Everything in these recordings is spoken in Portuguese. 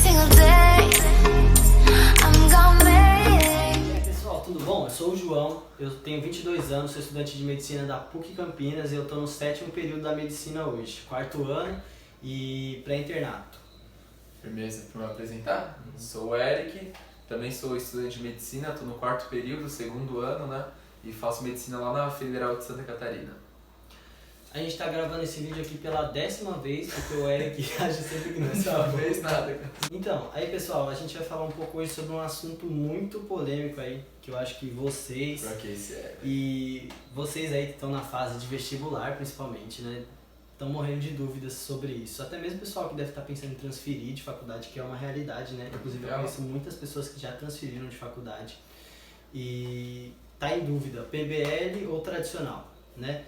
single day. I'm gonna make. E aí pessoal, tudo bom? Eu sou o João, eu tenho 22 anos, sou estudante de medicina da PUC Campinas e eu estou no 7º período da medicina hoje, 4º ano e pré-internato. Firmeza, para me apresentar, sou o Eric, também sou estudante de medicina, estou no 4º período, 2º ano, né? E faço medicina lá na Federal de Santa Catarina. A gente está gravando esse vídeo aqui pela 10ª vez, porque o Eric age sempre que não Dessa vez nada, cara. Então, aí pessoal, a gente vai falar um pouco hoje sobre um assunto muito polêmico aí, que eu acho que vocês Pra que esse é? e vocês aí que estão na fase de vestibular principalmente, né, estão morrendo de dúvidas sobre isso. Até mesmo o pessoal que deve estar pensando em transferir de faculdade, que é uma realidade, né? Inclusive eu conheço muitas pessoas que já transferiram de faculdade e tá em dúvida, PBL ou tradicional, né?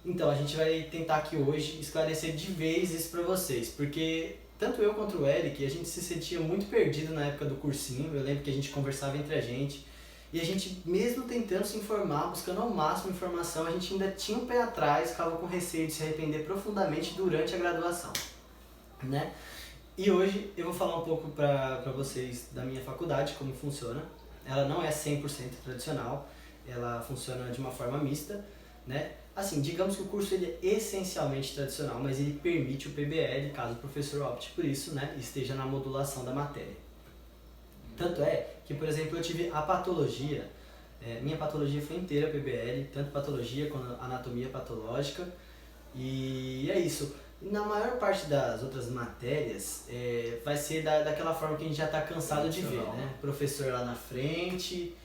Então a gente vai tentar aqui hoje esclarecer de vez isso pra vocês, porque tanto eu quanto o Eric, a gente se sentia muito perdido na época do cursinho. Eu lembro que a gente conversava entre a gente e a gente, mesmo tentando se informar, buscando ao máximo informação, a gente ainda tinha um pé atrás, ficava com receio de se arrepender profundamente durante a graduação, né? E hoje eu vou falar um pouco pra vocês da minha faculdade, como funciona. Ela não é 100% tradicional, ela funciona de uma forma mista, né? Assim, digamos que o curso ele é essencialmente tradicional, mas ele permite o PBL, caso o professor opte por isso, né, e esteja na modulação da matéria. Tanto é que, por exemplo, eu tive a patologia, minha patologia foi inteira PBL, tanto patologia quanto anatomia patológica, e é isso. Na maior parte das outras matérias, vai ser daquela forma que a gente já está cansado de ver, né? Professor lá na frente,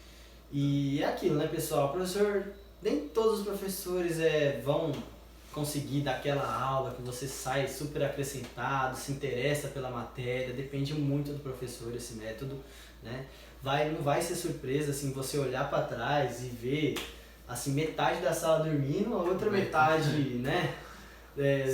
e é aquilo, né, pessoal? O professor... Nem todos os professores vão conseguir dar aquela aula que você sai super acrescentado, se interessa pela matéria, depende muito do professor esse método, né? Não vai ser surpresa assim, você olhar para trás e ver assim, metade da sala dormindo, a outra metade, né?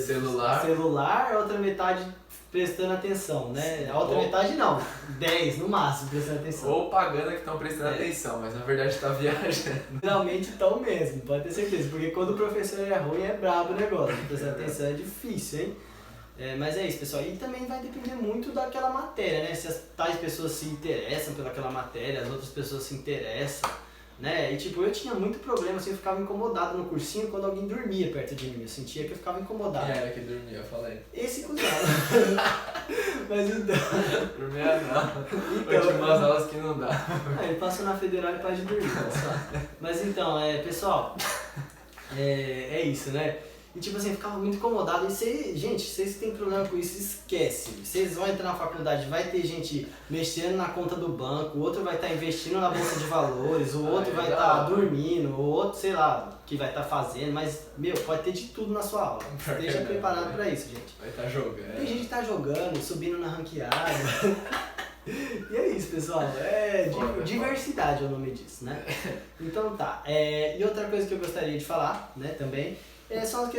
Celular, a outra metade prestando atenção, né? Sim. A outra metade não, 10 no máximo prestando atenção. Ou pagando que estão prestando atenção, mas na verdade está viajando. Geralmente estão mesmo, pode ter certeza, porque quando o professor é ruim é brabo o negócio, prestar atenção é difícil, hein? Mas é isso, pessoal, e também vai depender muito daquela matéria, né? Se as tais pessoas se interessam pelaquela matéria, as outras pessoas se interessam, né? E tipo, eu tinha muito problema, assim, eu ficava incomodado no cursinho quando alguém dormia perto de mim, eu sentia que eu ficava incomodado. Quem era que dormia? Eu falei. Esse cuzão. Mas então... Dormia não. Então, Eu tinha umas aulas que não dá. Ele passou na federal e pode dormir, só. Mas então, pessoal, é isso, né? E tipo assim, eu ficava muito incomodado. E gente, vocês que têm problema com isso, esquece. Vocês vão entrar na faculdade, vai ter gente mexendo na conta do banco, o outro vai estar investindo na bolsa de valores, o outro vai estar dormindo, o outro, sei lá, que vai estar fazendo. Mas, meu, pode ter de tudo na sua aula. Esteja preparado pra isso, gente. Vai estar jogando. Tem gente que tá jogando, subindo na ranqueada. E é isso, pessoal. Diversidade é o nome disso, né? Então tá. E outra coisa que eu gostaria de falar, né, também, são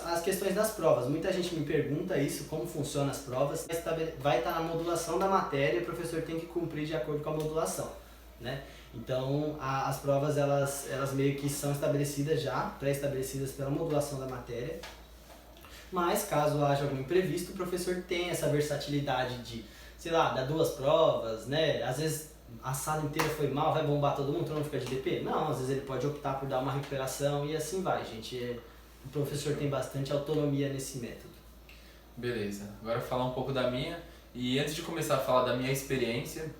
as questões das provas. Muita gente me pergunta isso, como funcionam as provas. Vai estar na modulação da matéria, o professor tem que cumprir de acordo com a modulação, né? Então, as provas, elas meio que são estabelecidas já, pré-estabelecidas pela modulação da matéria. Mas, caso haja algum imprevisto, o professor tem essa versatilidade de, sei lá, dar 2 provas, né? Às vezes a sala inteira foi mal, vai bombar todo mundo, todo mundo fica de DP? Não, às vezes ele pode optar por dar uma recuperação e assim vai, gente. O professor tem bastante autonomia nesse método. Beleza, agora falar um pouco da minha. E antes de começar a falar da minha experiência,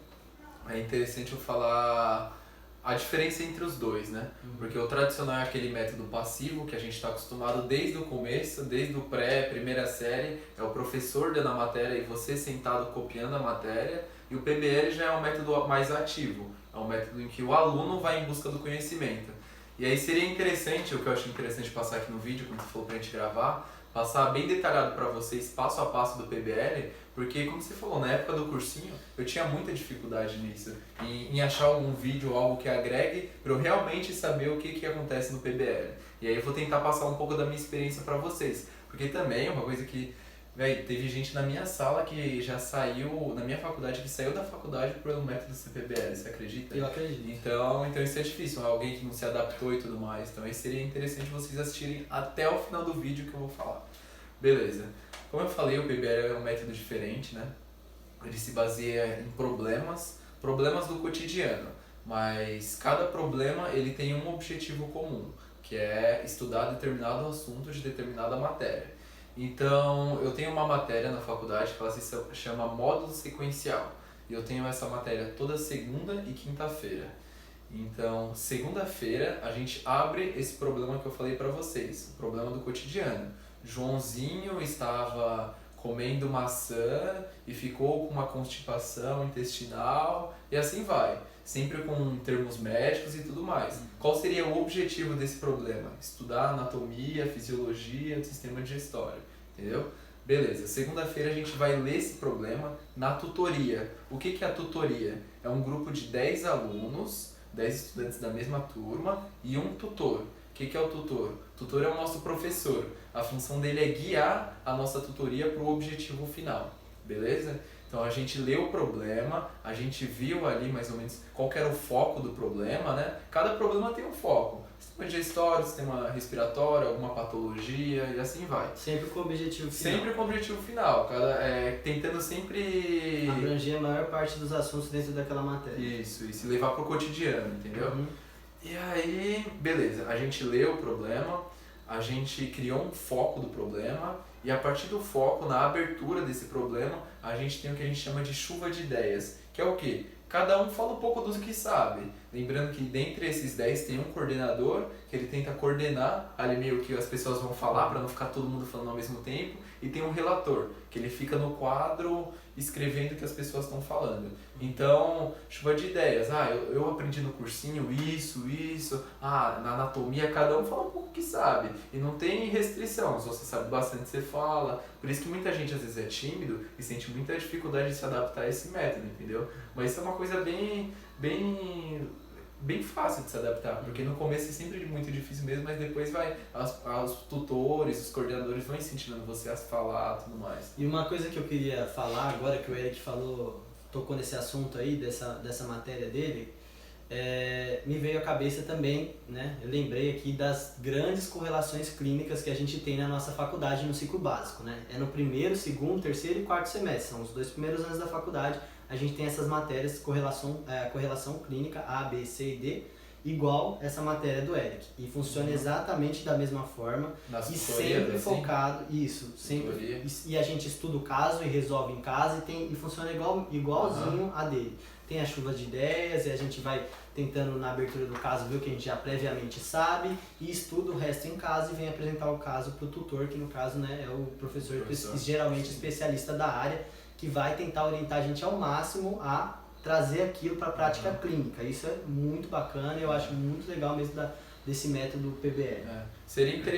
é interessante eu falar a diferença entre os dois, né? Porque o tradicional é aquele método passivo que a gente está acostumado desde o começo, desde o primeira série, é o professor dando a matéria e você sentado copiando a matéria. E o PBL já é um método mais ativo, é um método em que o aluno vai em busca do conhecimento. E aí seria interessante, o que eu achei interessante passar aqui no vídeo, quando você falou pra gente gravar, passar bem detalhado para vocês, passo a passo do PBL, porque como você falou, na época do cursinho, eu tinha muita dificuldade nisso, em achar algum vídeo, algo que agregue, para eu realmente saber o que acontece no PBL. E aí eu vou tentar passar um pouco da minha experiência para vocês, porque também é uma coisa que, véi, teve gente na minha sala que já saiu, na minha faculdade, que saiu da faculdade pelo método CPBL, você acredita? Eu acredito. Então isso é difícil, alguém que não se adaptou e tudo mais. Então aí seria interessante vocês assistirem até o final do vídeo que eu vou falar. Beleza. Como eu falei, o PBL é um método diferente, né? ele se baseia em problemas do cotidiano, mas cada problema ele tem um objetivo comum, que é estudar determinado assunto de determinada matéria. Então, eu tenho uma matéria na faculdade que ela se chama módulo sequencial, e eu tenho essa matéria toda segunda e quinta-feira. Então, segunda-feira a gente abre esse problema que eu falei para vocês, o problema do cotidiano. Joãozinho estava comendo maçã e ficou com uma constipação intestinal e assim vai, sempre com termos médicos e tudo mais. Qual seria o objetivo desse problema? Estudar anatomia, fisiologia do sistema digestório, entendeu? Beleza, segunda-feira a gente vai ler esse problema na tutoria. O que é a tutoria? É um grupo de 10 alunos, 10 estudantes da mesma turma e um tutor. O que é o tutor? O tutor é o nosso professor. A função dele é guiar a nossa tutoria para o objetivo final, beleza? Então a gente leu o problema, a gente viu ali mais ou menos qual que era o foco do problema, né? Cada problema tem um foco. Sistema digestório, sistema respiratório, alguma patologia e assim vai. Sempre com o objetivo final. Sempre com o objetivo final, tentando sempre... abranger a maior parte dos assuntos dentro daquela matéria. Isso, e se levar pro cotidiano, entendeu? Uhum. E aí, beleza, a gente leu o problema, a gente criou um foco do problema e a partir do foco, na abertura desse problema, a gente tem o que a gente chama de chuva de ideias, que é o quê? Cada um fala um pouco do que sabe. Lembrando que dentre esses 10 tem um coordenador, que ele tenta coordenar ali meio que as pessoas vão falar para não ficar todo mundo falando ao mesmo tempo, e tem um relator, que ele fica no quadro escrevendo o que as pessoas estão falando. Então, chuva de ideias. Eu aprendi no cursinho isso. Na anatomia cada um fala um pouco que sabe. E não tem restrição, se você sabe bastante você fala. Por isso que muita gente às vezes é tímido e sente muita dificuldade de se adaptar a esse método, entendeu? Mas isso é uma coisa bem fácil de se adaptar, porque no começo é sempre muito difícil mesmo, mas depois os tutores, os coordenadores vão incentivando você a falar e tudo mais. E uma coisa que eu queria falar agora, que o Eric tocou nesse assunto aí, dessa matéria dele, me veio à cabeça também, né? Eu lembrei aqui das grandes correlações clínicas que a gente tem na nossa faculdade no ciclo básico, né? É no primeiro, segundo, terceiro e quarto semestre, são os 2 primeiros anos da faculdade. A gente tem essas matérias, correlação clínica A, B, C e D, igual essa matéria do Eric. E funciona exatamente da mesma forma. Nas e tutorias, sempre assim? focado, isso, sempre. E a gente estuda o caso e resolve em casa e funciona igualzinho a dele. Tem a chuva de ideias e a gente vai tentando na abertura do caso ver o que a gente já previamente sabe e estuda o resto em casa e vem apresentar o caso para o tutor, que no caso, né, é o professor. Geralmente especialista da área, que vai tentar orientar a gente ao máximo a trazer aquilo para a prática clínica. Isso é muito bacana e eu acho muito legal mesmo desse método PBL.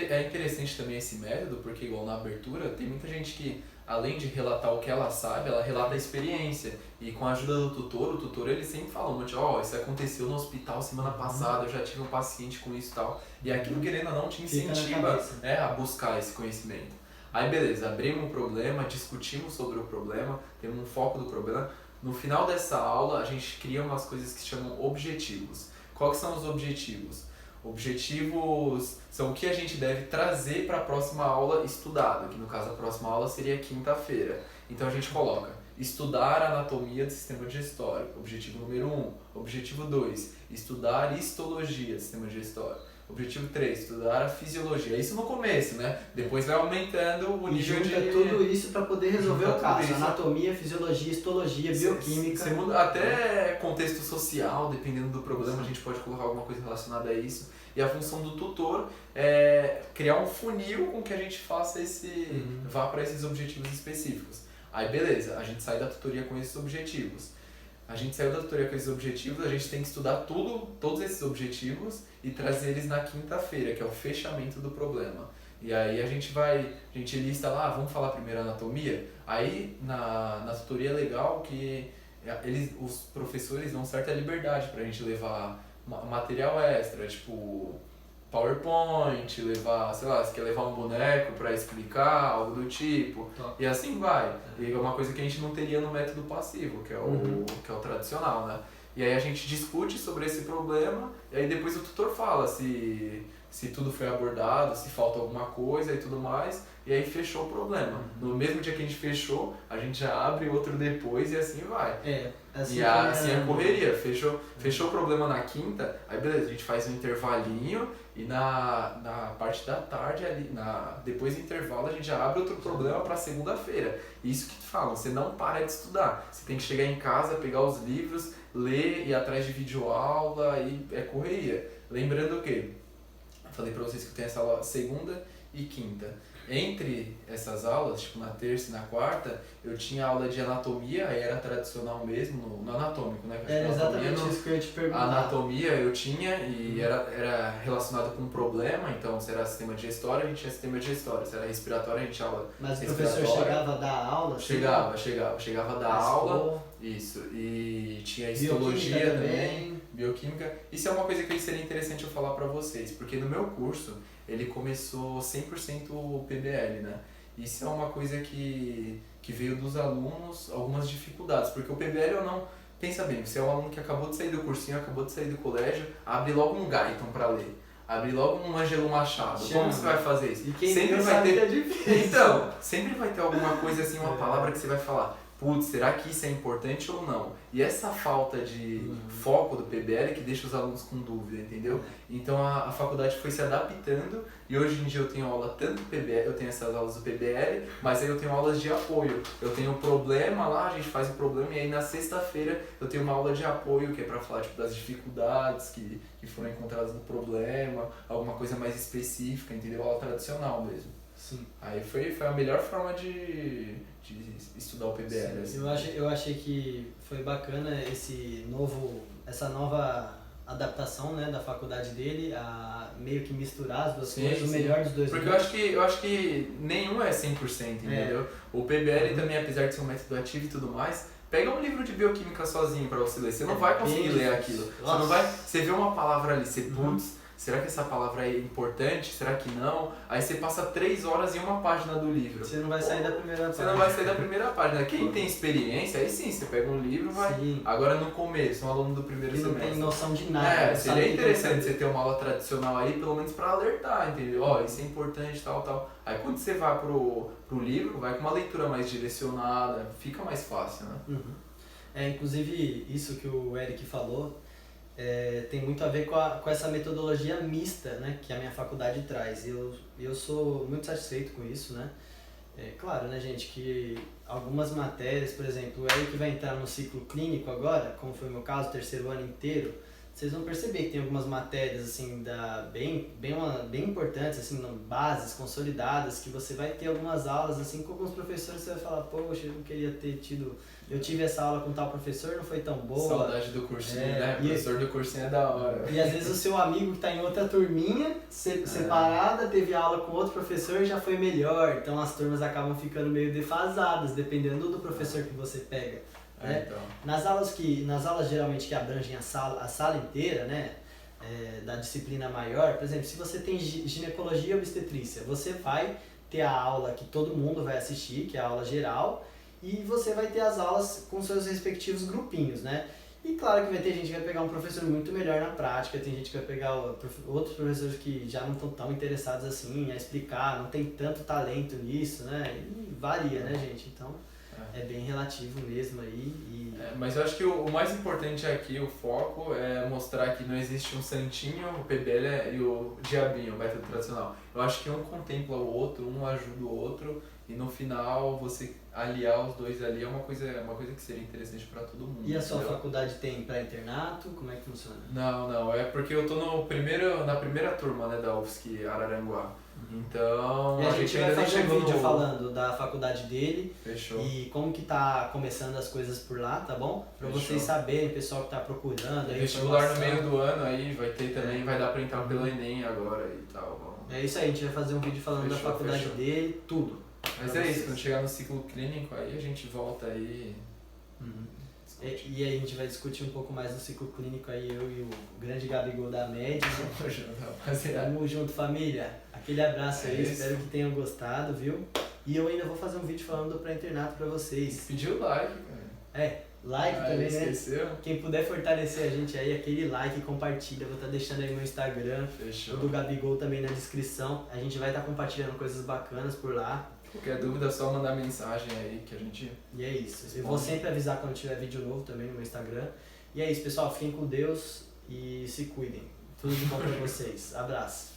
É interessante também esse método, porque igual na abertura, tem muita gente que, além de relatar o que ela sabe, ela relata a experiência. E com a ajuda do tutor, o tutor ele sempre fala um monte, isso aconteceu no hospital semana passada, eu já tive um paciente com isso e tal. E aquilo, querendo ou não, te incentiva a buscar esse conhecimento. Aí beleza, abrimos um problema, discutimos sobre o problema, temos um foco do problema. No final dessa aula, a gente cria umas coisas que se chamam objetivos. Quais são os objetivos? Objetivos são o que a gente deve trazer para a próxima aula estudada, que no caso a próxima aula seria quinta-feira. Então a gente coloca estudar a anatomia do sistema digestório, objetivo número 1. Objetivo 2, estudar histologia do sistema digestório. Objetivo 3, estudar a fisiologia. Isso no começo, né? Depois vai aumentando o nível de... tudo isso para poder resolver o caso. Anatomia, fisiologia, histologia, bioquímica. Você muda até contexto social, dependendo do problema, a gente pode colocar alguma coisa relacionada a isso. E a função do tutor é criar um funil com que a gente faça vá para esses objetivos específicos. Aí beleza, a gente sai da tutoria com esses objetivos. A gente saiu da tutoria com esses objetivos, a gente tem que estudar todos esses objetivos e trazer eles na quinta-feira, que é o fechamento do problema. E aí a gente lista lá, vamos falar primeiro a anatomia. Aí na tutoria é legal que os professores dão certa liberdade pra gente levar material extra, tipo PowerPoint, levar, sei lá, se quer levar um boneco para explicar, algo do tipo. E assim vai. E é uma coisa que a gente não teria no método passivo, que é o tradicional, né? E aí a gente discute sobre esse problema, e aí depois o tutor fala se se tudo foi abordado, se falta alguma coisa e tudo mais, e aí fechou o problema. No mesmo dia que a gente fechou, a gente já abre outro depois e assim vai. Assim E assim é a correria, fechou o problema na quinta, aí beleza, a gente faz um intervalinho e na parte da tarde, ali, depois do intervalo, a gente já abre outro problema para segunda-feira. Isso que te falam, você não para de estudar, você tem que chegar em casa, pegar os livros, ler, ir atrás de videoaula, e é correria. Lembrando que, eu falei para vocês que eu tenho essa aula segunda e quinta. Entre essas aulas, tipo na terça e na quarta, eu tinha aula de anatomia, aí era tradicional mesmo, no anatômico, né? É exatamente isso que eu ia te perguntar. A anatomia eu tinha e era relacionado com um problema, então se era sistema digestório, a gente tinha sistema digestório, se era respiratório, a gente tinha aula Mas o professor chegava a dar aula? Chegava a dar aula, isso, e tinha histologia também, bioquímica. Isso é uma coisa que seria interessante eu falar para vocês, porque no meu curso, ele começou 100% PBL, né? Isso é uma coisa que veio dos alunos, algumas dificuldades, porque o PBL ou não, pensa bem, você é um aluno que acabou de sair do cursinho, acabou de sair do colégio, abre logo um Guyton para ler, abre logo um Ângelo Machado, como você vai fazer isso? E quem sempre vai ter... é difícil. Então, sempre vai ter alguma coisa assim, uma palavra que você vai falar, putz, será que isso é importante ou não? E essa falta de foco do PBL que deixa os alunos com dúvida, entendeu? Então a faculdade foi se adaptando e hoje em dia eu tenho aula tanto PBL, eu tenho essas aulas do PBL, mas aí eu tenho aulas de apoio. Eu tenho um problema lá, a gente faz o problema e aí na sexta-feira eu tenho uma aula de apoio que é para falar tipo, das dificuldades que foram encontradas no problema, alguma coisa mais específica, entendeu? Aula tradicional mesmo. Sim. Aí foi a melhor forma de estudar o PBL. Assim. Eu achei que foi bacana essa nova adaptação, né, da faculdade dele, a meio que misturar as duas coisas, o melhor dos dois mundos. Porque eu acho que nenhum é 100%, entendeu? O PBL também, apesar de ser um método ativo e tudo mais, pega um livro de bioquímica sozinho pra você ler, você não vai conseguir ler aquilo. Você vê uma palavra ali, você putz, será que essa palavra é importante? Será que não? Aí você passa 3 horas em uma página do livro. Você não vai sair da primeira página. Você não vai sair da primeira página. Quem tem experiência, aí sim, você pega um livro e vai. Sim. Agora no começo, um aluno do primeiro semestre. Não tem noção de nada. Seria interessante você ter uma aula tradicional aí, pelo menos pra alertar, entendeu? Ó, isso é importante, tal. Aí quando você vai pro livro, vai com uma leitura mais direcionada, fica mais fácil, né? Inclusive, isso que o Eric falou, tem muito a ver com essa metodologia mista, né, que a minha faculdade traz. Eu sou muito satisfeito com isso, né? Claro, né, gente, que algumas matérias, por exemplo, o Eric vai entrar no ciclo clínico agora, como foi o meu caso, o 3º ano inteiro, vocês vão perceber que tem algumas matérias assim, bem importantes, assim, bases consolidadas, que você vai ter algumas aulas assim, com alguns professores você vai falar, poxa, eu não queria ter tido... Eu tive essa aula com tal professor, não foi tão boa. Saudade do cursinho, né? O professor do cursinho é da hora. E às vezes o seu amigo que está em outra turminha, separada, teve aula com outro professor e já foi melhor. Então as turmas acabam ficando meio defasadas, dependendo do professor que você pega. Né? Então. Nas aulas geralmente que abrangem a sala inteira, né? Da disciplina maior, por exemplo, se você tem ginecologia e obstetrícia, você vai ter a aula que todo mundo vai assistir, que é a aula geral, e você vai ter as aulas com seus respectivos grupinhos, né? E claro que vai ter gente que vai pegar um professor muito melhor na prática, tem gente que vai pegar outros professores que já não estão tão interessados assim a explicar, não tem tanto talento nisso, né? E varia, né, gente? Então é bem relativo mesmo aí. Mas eu acho que o mais importante aqui, o foco, é mostrar que não existe um santinho, o PBL e o diabinho, o método tradicional. Eu acho que um contempla o outro, um ajuda o outro, e no final você aliar os dois ali é uma coisa que seria interessante para todo mundo. E a sua faculdade tem pré-internato? Como é que funciona? Não, é porque eu tô na primeira turma, né, da UFSC Araranguá. Então e a gente vai ainda fazer um vídeo falando da faculdade dele. Fechou. E como que tá começando as coisas por lá, tá bom? Pra vocês saberem, pessoal que tá procurando. Vestibular no meio do ano aí vai ter também, vai dar pra entrar pelo Enem agora e tal. É isso aí, a gente vai fazer um vídeo falando da faculdade dele, tudo. Mas é isso, quando chegar no ciclo clínico aí a gente volta aí. E aí a gente vai discutir um pouco mais do ciclo clínico aí, eu e o grande Gabigol da média. Tamo junto, família. Aquele abraço aí, espero que tenham gostado, viu? E eu ainda vou fazer um vídeo falando do pré-internato pra vocês. Pediu like, cara. Like também, né? Esqueceu? Quem puder fortalecer a gente aí, aquele like, compartilha. Eu vou estar deixando aí meu Instagram, Fechou. o do Gabigol também na descrição. A gente vai estar compartilhando coisas bacanas por lá. Qualquer dúvida é só mandar mensagem aí que a gente... E é isso. Eu vou sempre avisar quando tiver vídeo novo também no meu Instagram. E é isso, pessoal. Fiquem com Deus e se cuidem. Tudo de bom pra vocês. Abraço.